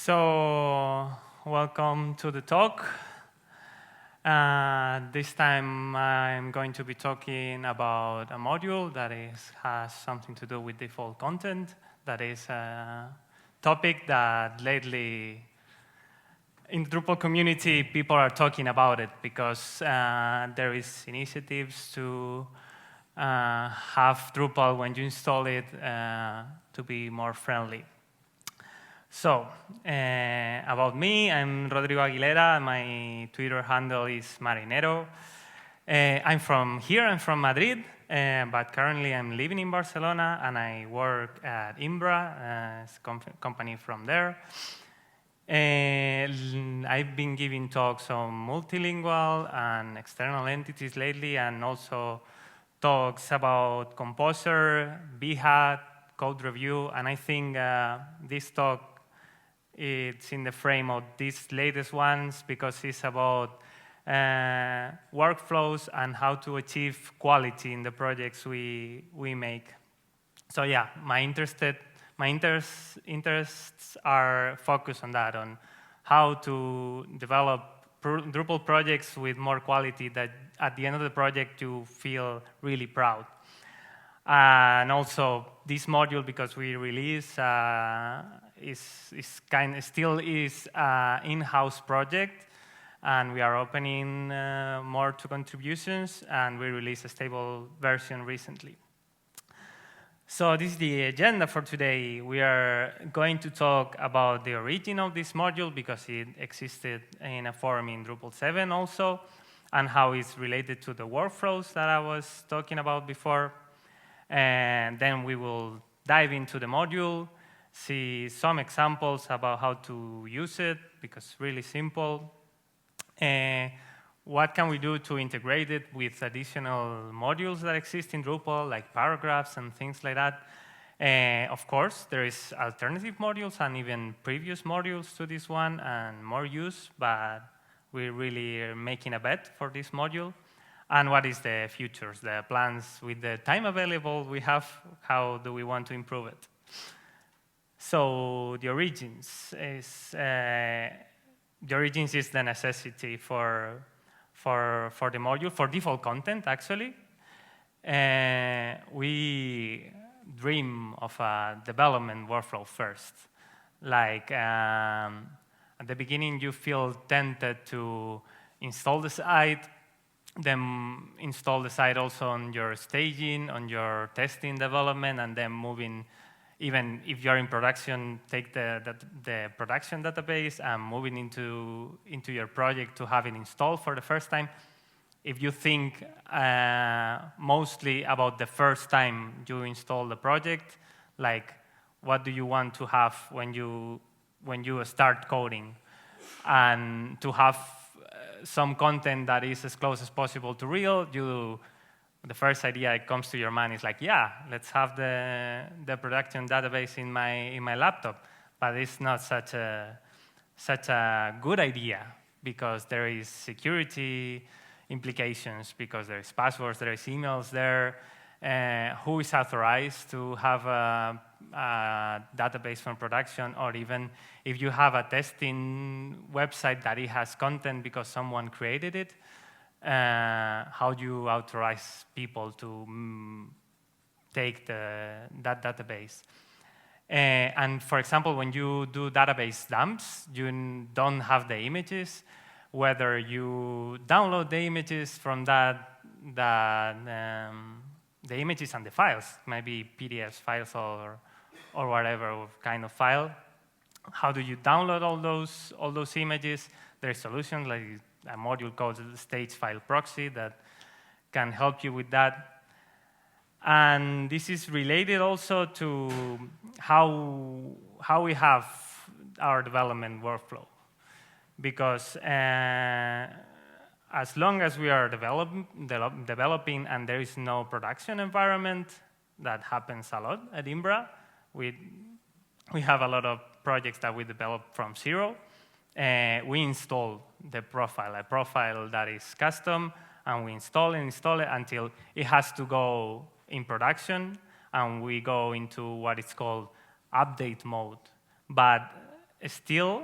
So, welcome to the talk. This time I'm going to be talking about a module that has something to do with default content. That is a topic that lately in the Drupal community people are talking about it because there is initiatives to have Drupal, when you install it, to be more friendly. So, about me, I'm Rodrigo Aguilera. My Twitter handle is Marinero. I'm from Madrid, but currently I'm living in Barcelona, and I work at Imbra, it's a company from there. I've been giving talks on multilingual and external entities lately, and also talks about Composer, Behat, code review, and I think this talk it's in the frame of these latest ones because it's about workflows and how to achieve quality in the projects we make. So yeah, my interests are focused on that, on how to develop Drupal projects with more quality that at the end of the project you feel really proud. And also this module, because we release, still is an in-house project, and we are opening more to contributions, and we released a stable version recently. So this is the agenda for today. We are going to talk about the origin of this module because it existed in a form in Drupal 7 also, and how it's related to the workflows that I was talking about before. And then we will dive into the module, see some examples about how to use it, because it's really simple. What can we do to integrate it with additional modules that exist in Drupal, like paragraphs and things like that? Of course, there is alternative modules and even previous modules to this one and more use, but we're really making a bet for this module. And what is the futures, the plans with the time available we have, how do we want to improve it? So the origins is the necessity for the module, for default content, actually. We dream of a development workflow first. Like at the beginning, you feel tempted to install the site, then install the site also on your staging, on your testing development, and then moving, even if you're in production, take the production database and moving into your project to have it installed for the first time. If you think mostly about the first time you install the project, like what do you want to have when you start coding, and to have some content that is as close as possible to real, the first idea that comes to your mind is like, yeah, let's have the production database in my laptop. But it's not such a good idea, because there is security implications, because there is passwords, there is emails there. Who is authorized to have a database from production, or even if you have a testing website that it has content because someone created it, how do you authorize people to take that database? And for example, when you do database dumps, you don't have the images. Whether you download the images from the images and the files, maybe PDF files or whatever kind of file. How do you download all those images? There is solutions like a module called the stage file proxy that can help you with that. And this is related also to how we have our development workflow, because as long as we are developing and there is no production environment, that happens a lot at Imbra. We have a lot of projects that we develop from zero. We install a profile that is custom, and we install it until it has to go in production, and we go into what is called update mode. But still,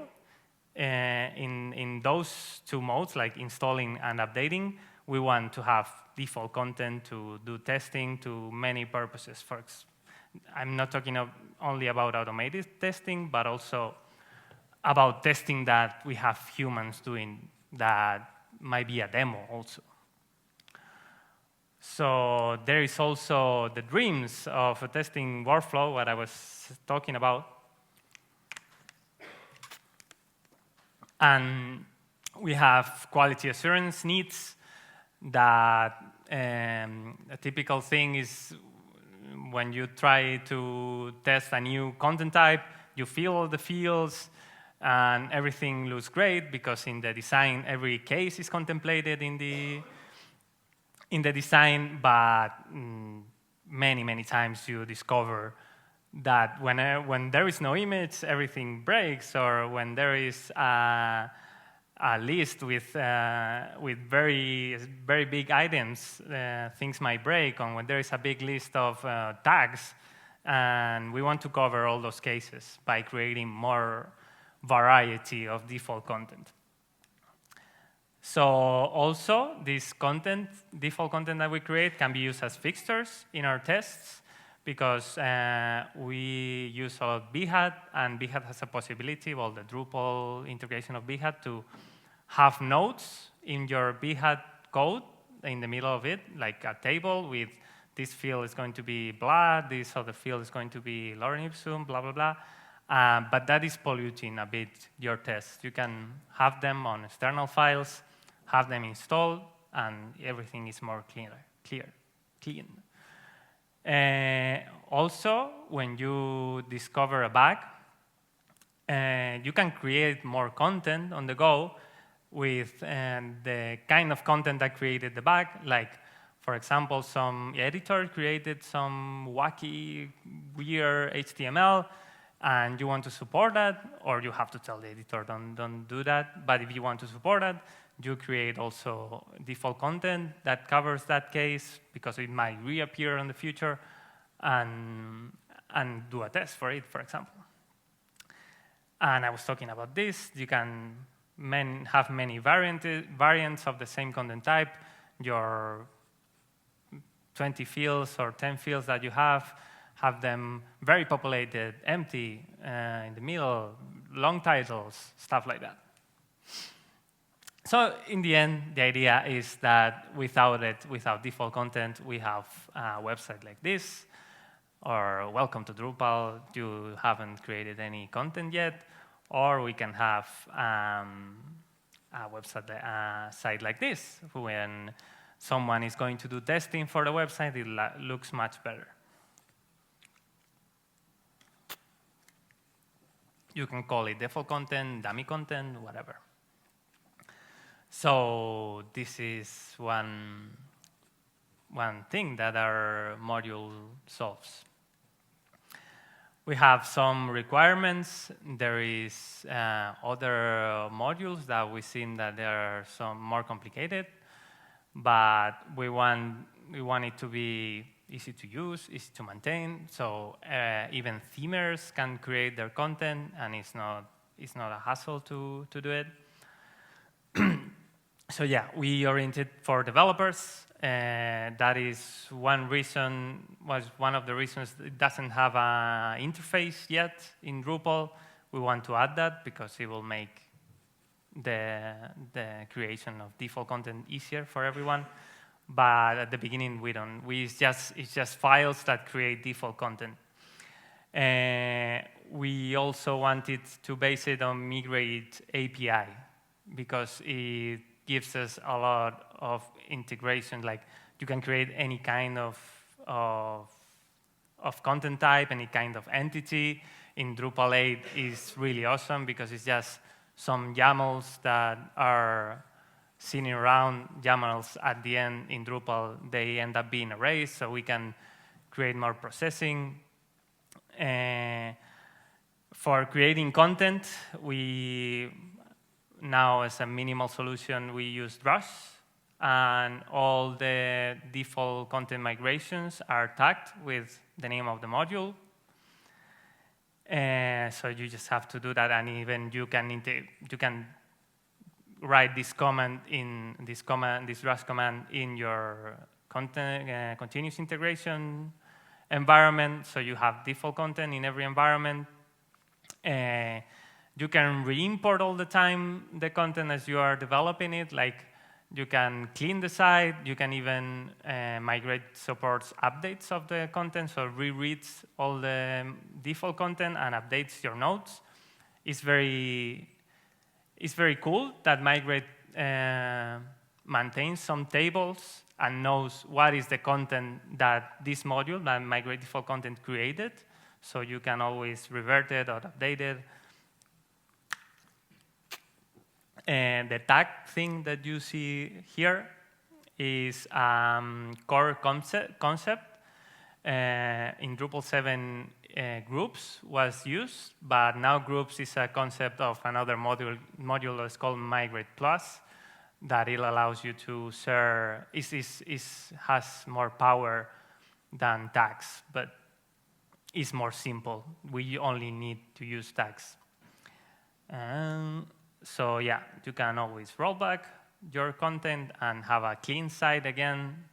in those two modes, like installing and updating, we want to have default content to do testing to many purposes. I'm not talking only about automated testing, but also about testing that we have humans doing that might be a demo also. So there is also the dreams of a testing workflow, what I was talking about. And we have quality assurance needs that a typical thing is when you try to test a new content type, you fill all the fields and everything looks great because in the design, every case is contemplated in the design, but many times you discover that when there is no image, everything breaks, or when there is a list with very big items, things might break, or when there is a big list of tags, and we want to cover all those cases by creating more variety of default content. So also, this default content that we create can be used as fixtures in our tests, because we use a lot of Behat, and Behat has a possibility, well, the Drupal integration of Behat, to have nodes in your Behat code in the middle of it, like a table with this field is going to be blah, this other field is going to be lorem ipsum, blah, blah, blah. But that is polluting a bit your tests. You can have them on external files, have them installed, and everything is more clean. Also, when you discover a bug, you can create more content on the go with the kind of content that created the bug. Like, for example, some editor created some wacky, weird HTML, and you want to support that, or you have to tell the editor, don't do that. But if you want to support that, you create also default content that covers that case, because it might reappear in the future, and do a test for it, for example. And I was talking about this. You can have many variants of the same content type. Your 20 fields or 10 fields that you have them very populated, empty, in the middle, long titles, stuff like that. So in the end, the idea is that without default content, we have a website like this, or welcome to Drupal, you haven't created any content yet, or we can have a website site like this. When someone is going to do testing for the website, it looks much better. You can call it default content, dummy content, whatever. So this is one thing that our module solves. We have some requirements. There is other modules that we've seen that they are some more complicated, but we want it to be easy to use, easy to maintain. So even themers can create their content, and it's not a hassle to do it. So yeah, we oriented for developers. That is one of the reasons it doesn't have an interface yet in Drupal. We want to add that because it will make the creation of default content easier for everyone. But at the beginning, it's just files that create default content. We also wanted to base it on Migrate API because it gives us a lot of integration. Like, you can create any kind of content type, any kind of entity. In Drupal 8 is really awesome because it's just some YAMLs that are sitting around. YAMLs at the end in Drupal, they end up being erased, so we can create more processing. For creating content, now as a minimal solution, we use Drush, and all the default content migrations are tagged with the name of the module. So you just have to do that, and even you can write this command in this Rust command in your content continuous integration environment. So you have default content in every environment. You can re-import all the time the content as you are developing it. Like you can clean the site. You can even migrate supports updates of the content, so rereads all the default content and updates your nodes. It's very cool that Migrate maintains some tables and knows what is the content that this module, that Migrate default content, created. So you can always revert it or update it. And the tag thing that you see here is core concept. In Drupal 7, groups was used, but now groups is a concept of another module that's called Migrate Plus, that it allows you to share, has more power than tags, but it's more simple. We only need to use tags. So yeah, you can always roll back your content and have a clean site again.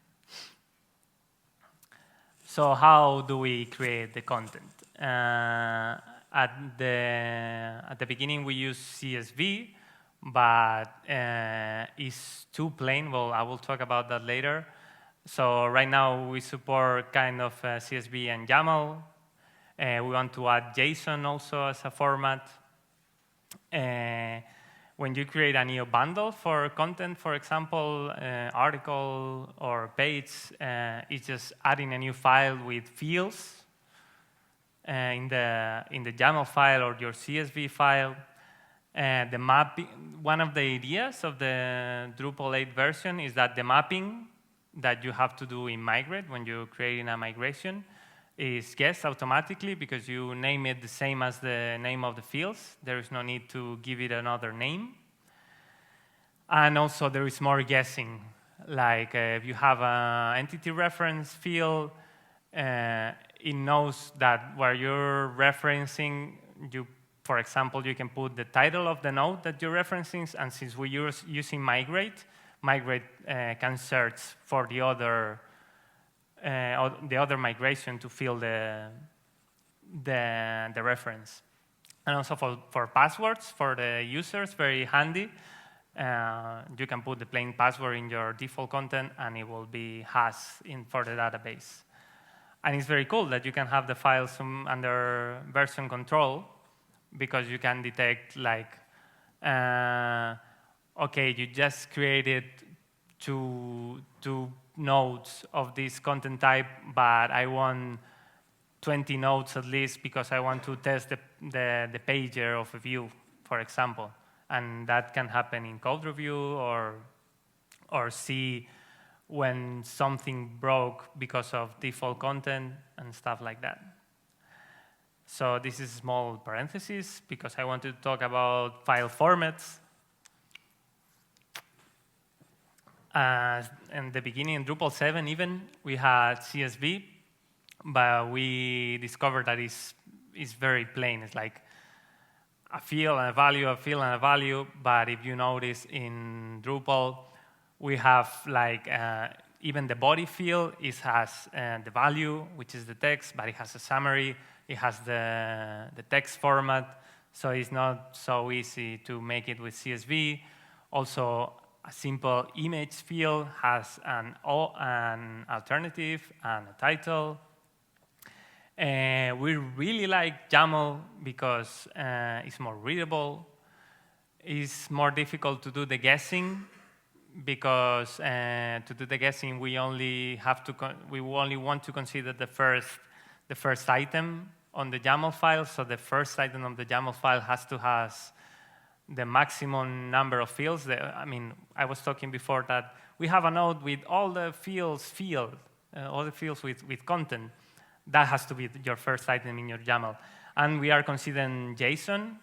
So how do we create the content? At the beginning, we use CSV, but it's too plain. Well, I will talk about that later. So right now, we support kind of CSV and YAML. We want to add JSON also as a format. When you create a new bundle for content, for example, article or page, it's just adding a new file with fields in the YAML file or your CSV file. The mapping, one of the ideas of the Drupal 8 version is that the mapping that you have to do in Migrate when you're creating a migration is guessed automatically because you name it the same as the name of the fields. There is no need to give it another name. And also there is more guessing. Like if you have an entity reference field, it knows that where you're referencing, for example, you can put the title of the node that you're referencing, and since we're using Migrate can search for the other migration to fill the reference. And also for passwords, for the users, very handy. You can put the plain password in your default content, and it will be hashed for the database. And it's very cool that you can have the files under version control, because you can detect, like, okay, you just created two nodes of this content type, but I want 20 nodes at least because I want to test the pager of a view, for example. And that can happen in code review or see when something broke because of default content and stuff like that. So this is small parentheses because I wanted to talk about file formats. In the beginning, in Drupal 7 even, we had CSV, but we discovered that it's very plain. It's like a field and a value, a field and a value. But if you notice in Drupal, we have like even the body field has the value, which is the text, but it has a summary. It has the text format, so it's not so easy to make it with CSV. Also, a simple image field has an alternative and a title. We really like YAML because it's more readable. It's more difficult to do the guessing because to do the guessing we only want to consider the first item on the YAML file. So the first item on the YAML file has to have the maximum number of fields. I mean, I was talking before that we have a node with all the fields all the fields with content. That has to be your first item in your YAML. And we are considering JSON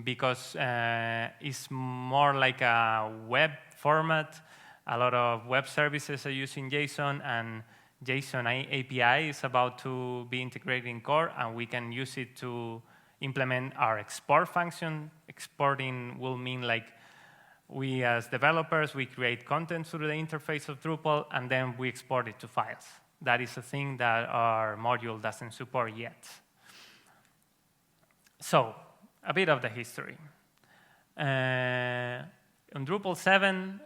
because it's more like a web format. A lot of web services are using JSON, and JSON API is about to be integrated in core, and we can use it to implement our export function. Exporting will mean like we as developers, we create content through the interface of Drupal, and then we export it to files. That is a thing that our module doesn't support yet. So, a bit of the history. On Drupal 7,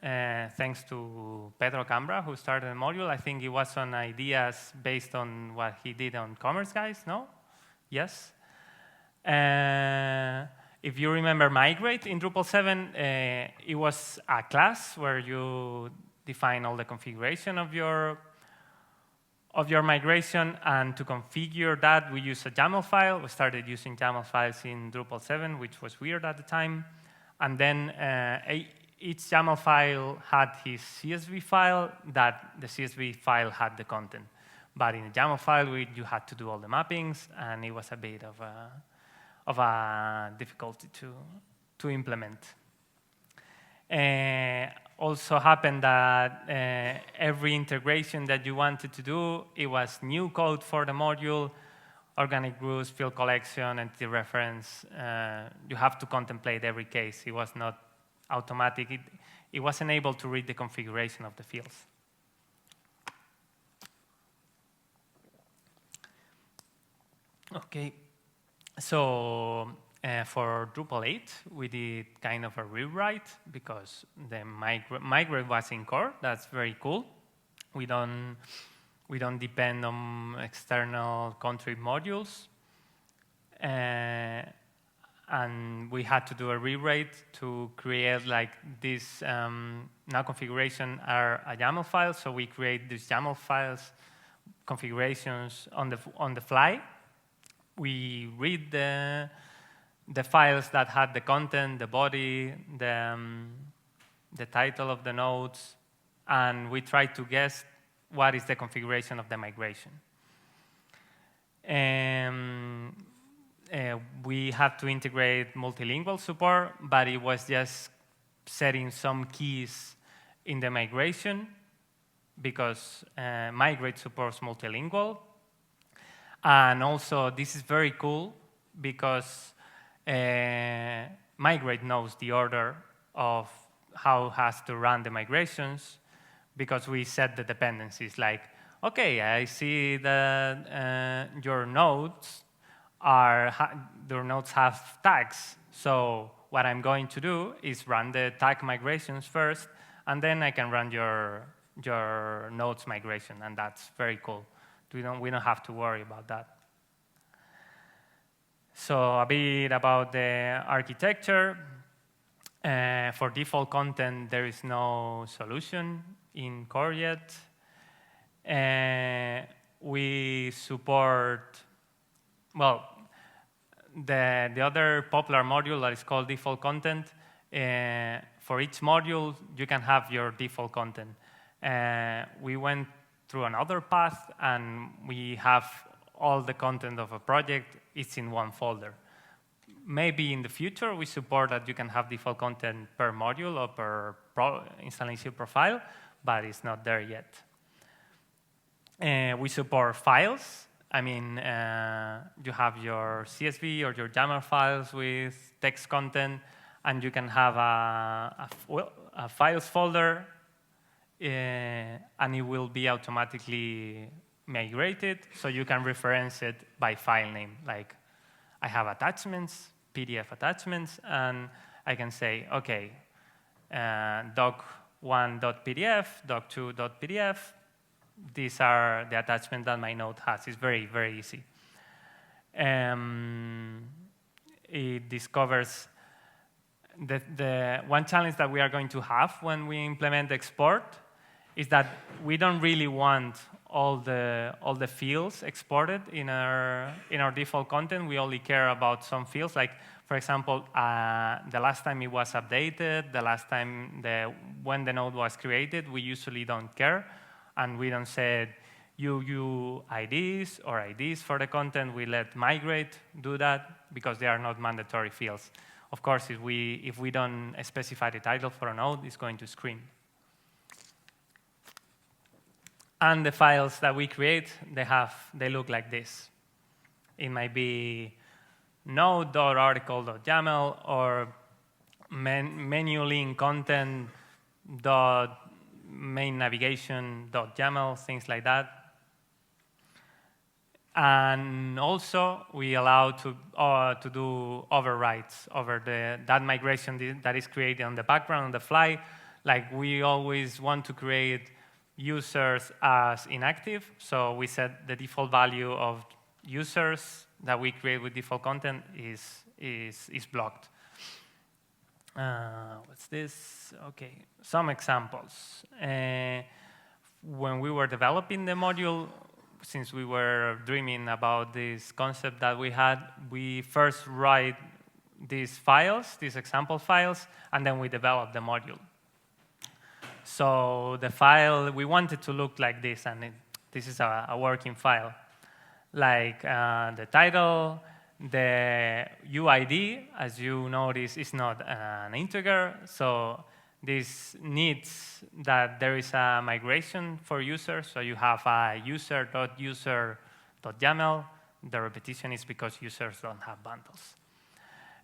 thanks to Pedro Cambra, who started the module, I think it was on ideas based on what he did on Commerce Guys, no? Yes? If you remember Migrate in Drupal 7, it was a class where you define all the configuration of your migration, and to configure that, we use a YAML file. We started using YAML files in Drupal 7, which was weird at the time. And then each YAML file had his CSV file, that the CSV file had the content. But in the YAML file, you had to do all the mappings, and it was a bit of a difficulty to implement. Also happened that every integration that you wanted to do, it was new code for the module, organic groups, field collection, entity reference. You have to contemplate every case. It was not automatic. It wasn't able to read the configuration of the fields. Okay, so for Drupal 8, we did kind of a rewrite because the migrate was in core. That's very cool. We don't depend on external contrib modules. And we had to do a rewrite to create like this. Now configuration are a YAML file, so we create these YAML files, configurations on the fly. We read the files that had the content, the body, the title of the nodes, and we try to guess what is the configuration of the migration. We had to integrate multilingual support, but it was just setting some keys in the migration because Migrate supports multilingual. And also, this is very cool because Migrate knows the order of how it has to run the migrations because we set the dependencies like, okay, I see that your nodes have tags. So what I'm going to do is run the tag migrations first, and then I can run your nodes migration, and that's very cool. We don't have to worry about that. So a bit about the architecture. For default content, there is no solution in core yet. We support, well, the other popular module that is called default content. For each module, you can have your default content. We went through another path, and we have all the content of a project. It's in one folder. Maybe in the future, we support that you can have default content per module or per installation profile, but it's not there yet. We support files. I mean, you have your CSV or your YAML files with text content, and you can have a files folder, and it will be automatically migrated, so you can reference it by file name. Like, I have attachments, PDF attachments, and I can say, okay, doc1.pdf, doc2.pdf. These are the attachments that my node has. It's very, very easy. It discovers the one challenge that we are going to have when we implement export is that we don't really want all the fields exported in our default content. We only care about some fields. Like, for example, the last time it was updated, the last time when the node was created, we usually don't care, and we don't say IDs or IDs for the content. We let Migrate do that because they are not mandatory fields. Of course, if we don't specify the title for a node, it's going to screen. And the files that we create, they look like this. It might be node.article.yaml or menu link content main navigation.yaml, things like that. And also, we allow to do overrides over that migration that is created on the background on the fly. Like, we always want to create users as inactive, so we set the default value of users that we create with default content is blocked. What's this? Okay, some examples. When we were developing the module, since we were dreaming about this concept that we had, we first write these files, these example files, and then we develop the module. So the file, we wanted to look like this, and this is a working file. Like the title, the UID, as you notice, is not an integer, so this needs that there is a migration for users, so you have a user.user.yaml. The repetition is because users don't have bundles.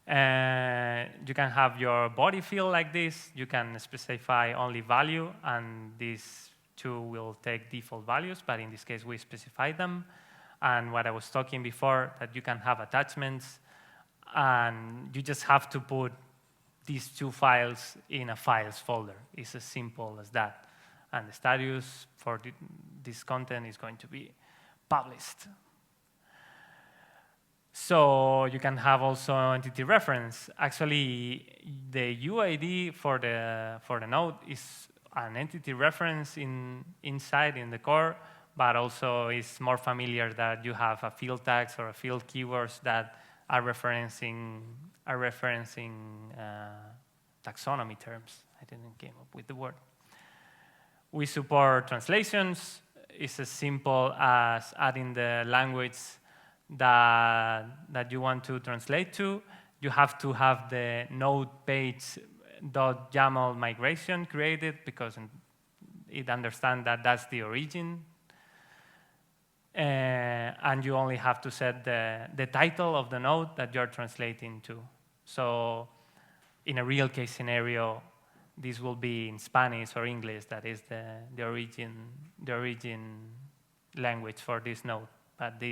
You can have your body field like this. You can specify only value, and these two will take default values, but in this case, we specify them. And what I was talking before, that you can have attachments, and you just have to put these two files in a files folder. It's as simple as that. And the status for this content is going to be published. So you can have also entity reference. Actually, the UID for the node is an entity reference inside in the core, but also it's more familiar that you have a field tags or a field keywords that are referencing taxonomy terms. I didn't come up with the word. We support translations. It's as simple as adding the language that you want to translate to. You have to have the node page.yaml migration created because it understands that that's the origin. And you only have to set the title of the node that you're translating to. So in a real case scenario, this will be in Spanish or English. That is the origin language for this node. But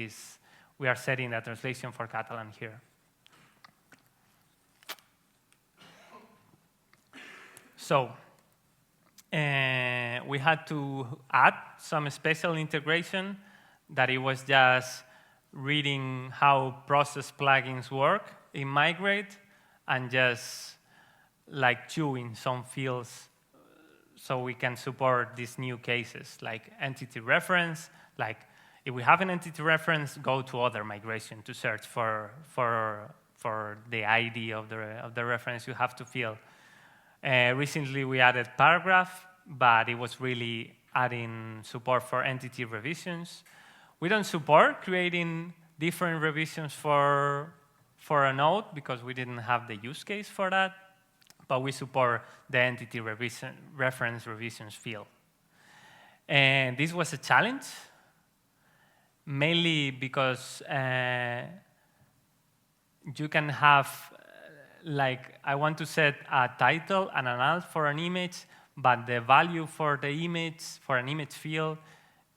we are setting a translation for Catalan here. So we had to add some special integration that it was just reading how process plugins work in Migrate and just like chewing some fields so we can support these new cases, like entity reference. Like if we have an entity reference, go to other migration to search for the ID of the reference you have to fill. Recently, we added paragraph, but it was really adding support for entity revisions. We don't support creating different revisions for a node because we didn't have the use case for that, but we support the entity reference revisions field. And this was a challenge, mainly because you can have, like, I want to set a title and an alt for an image, but the value for the image, for an image field,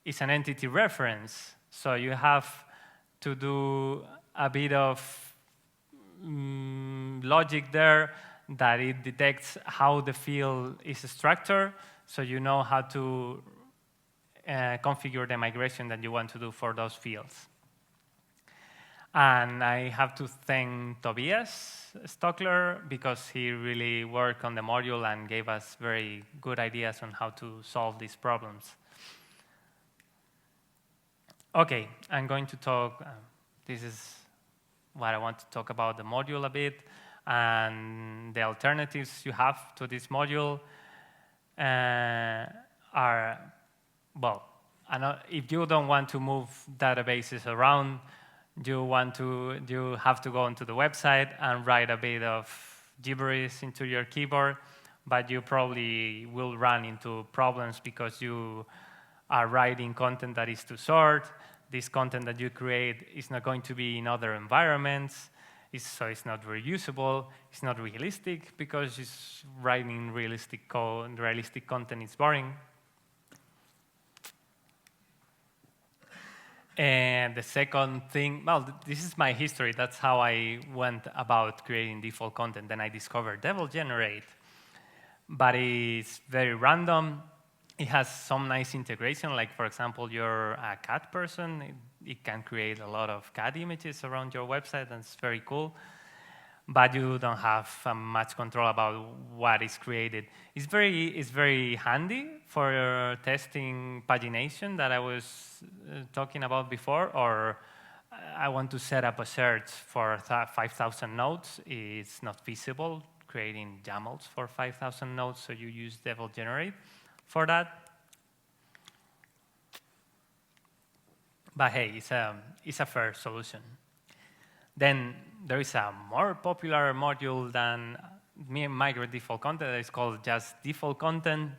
is an entity reference. So you have to do a bit of logic there that it detects how the field is structured, so you know how to configure the migration that you want to do for those fields. And I have to thank Tobias Stockler because he really worked on the module and gave us very good ideas on how to solve these problems. Okay, I'm going to talk, this is what I want to talk about the module a bit and the alternatives you have to this module are, well, if you don't want to move databases around, you have to go onto the website and write a bit of gibberish into your keyboard, but you probably will run into problems because you are writing content that is too short. This content that you create is not going to be in other environments, so it's not reusable, it's not realistic, because just writing realistic content is boring. And the second thing, well, this is my history. That's how I went about creating default content. Then I discovered DevilGenerate, but it's very random. It has some nice integration, like, for example, you're a cat person. It can create a lot of cat images around your website, and it's very cool. But you don't have much control about what is created. It's very handy for testing pagination that I was talking about before, or I want to set up a search for 5,000 nodes. It's not feasible creating YAMLs for 5,000 nodes, so you use DevilGenerate for that. But hey, it's a fair solution. Then there is a more popular module than migrate default content. It's called just default content.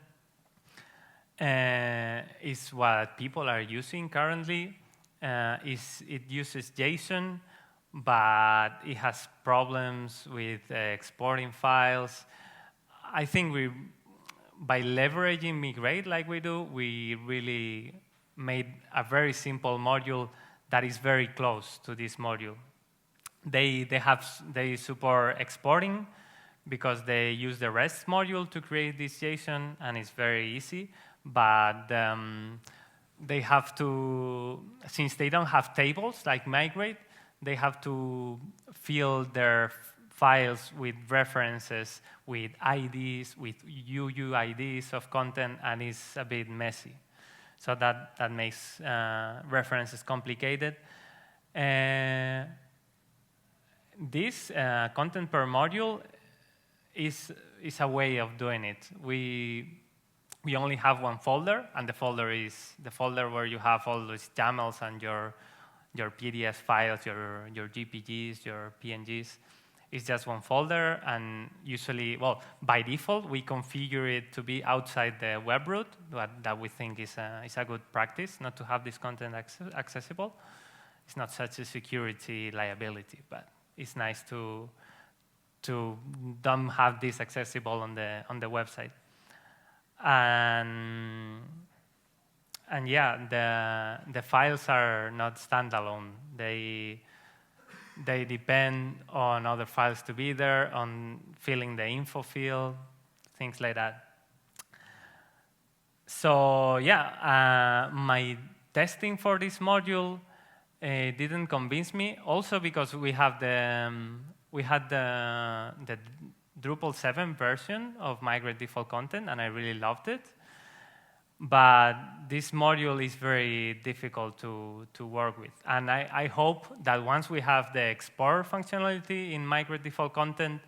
It's what people are using currently. It uses JSON, but it has problems with exporting files. I think by leveraging Migrate like we do, we really made a very simple module that is very close to this module. They support exporting because they use the REST module to create this JSON, and it's very easy. But they have to, since they don't have tables like Migrate, they have to fill their files with references, with IDs, with UUIDs of content, and it's a bit messy. So that makes references complicated. This content per module is a way of doing it. We only have one folder, and the folder is the folder where you have all those YAMLs and your PDF files, your GPGs, your PNGs. It's just one folder, and usually, well, by default, we configure it to be outside the web root, that we think is a good practice, not to have this content accessible. It's not such a security liability, but it's nice to don't have this accessible on the website. And yeah, the files are not standalone. They depend on other files to be there, on filling the info field, things like that. So yeah, my testing for this module didn't convince me. Also because we had the Drupal 7 version of Migrate Default Content, and I really loved it. But this module is very difficult to work with. And I hope that once we have the export functionality in Migrate Default Content,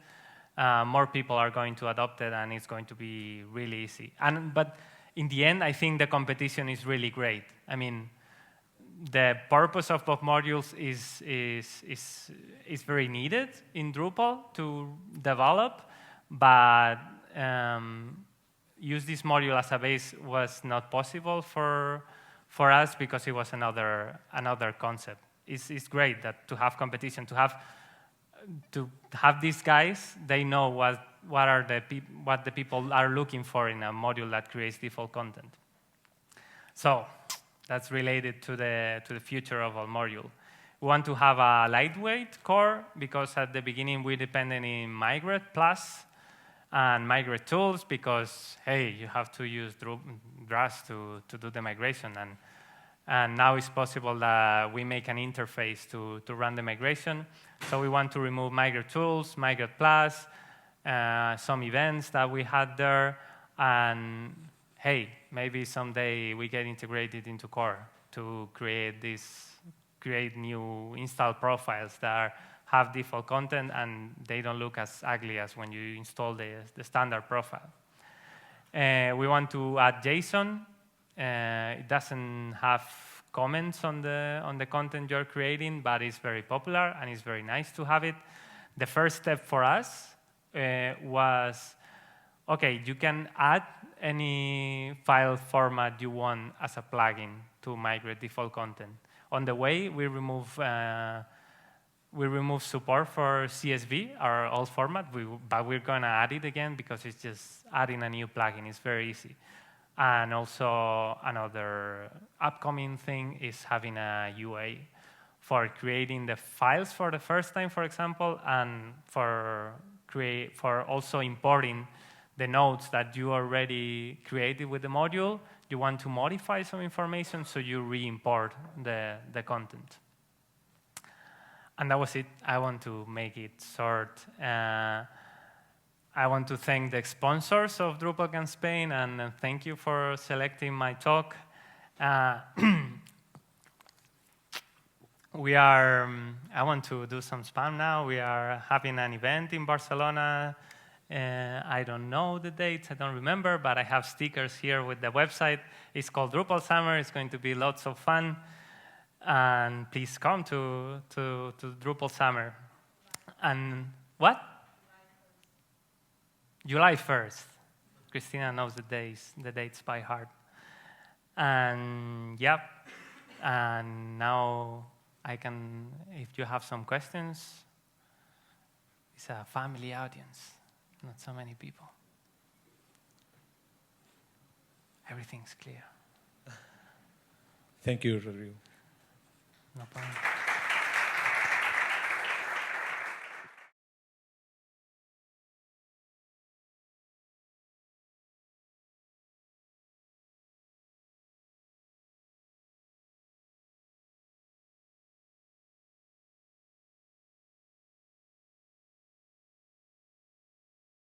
more people are going to adopt it, and it's going to be really easy. But in the end, I think the competition is really great. I mean, the purpose of both modules is very needed in Drupal to develop, but use this module as a base was not possible for us because it was another concept. It's great that to have competition, to have these guys, they know what the people are looking for in a module that creates default content. So that's related to the future of our module. We want to have a lightweight core because at the beginning we depended in Migrate Plus and Migrate Tools because, hey, you have to use Drush to do the migration. And now it's possible that we make an interface to run the migration. So we want to remove Migrate Tools, Migrate Plus, some events that we had there. And hey, maybe someday we get integrated into core to create new install profiles that have default content and they don't look as ugly as when you install the standard profile. We want to add JSON. It doesn't have comments on the content you're creating, but it's very popular and it's very nice to have it. The first step for us was okay, you can add any file format you want as a plugin to migrate default content. On the way, we remove support for CSV, our old format, but we're going to add it again because it's just adding a new plugin. It's very easy. And also another upcoming thing is having a UA for creating the files for the first time, for example, and for also importing the nodes that you already created with the module. You want to modify some information, so you re-import the content. And that was it. I want to make it short. I want to thank the sponsors of DrupalCamp Spain, and thank you for selecting my talk. I want to do some spam now. We are having an event in Barcelona. I don't know the dates, I don't remember, but I have stickers here with the website. It's called Drupal Summer. It's going to be lots of fun. And please come to Drupal Summer. And what? July 1st. Christina knows the dates by heart. And yeah, and now I can, if you have some questions, it's a family audience, not so many people. Everything's clear. Thank you, Rodrigo. No problem.